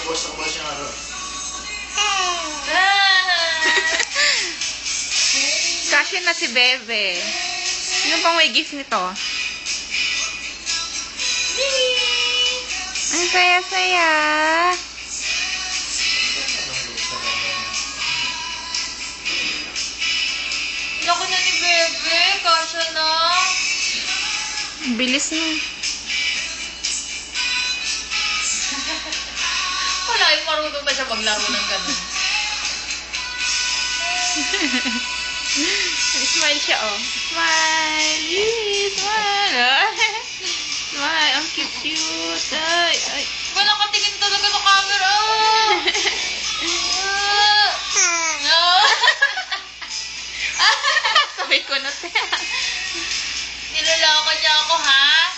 buwas na buwas yung araw. Kasya na si Bebe. Sino pang may gift nito? Ang saya-saya. Lako na ni Bebe. Kasya na. Bilis na. Wala yung marunong ba siya maglaro ng ganun? Smile siya, oh. Smile! Yee! Smile! Smile! Ang cute-cute! Ay! Ay! Wala nakatingin talaga sa camera! Sabi ko na, te. Niloloko niya ako, ha?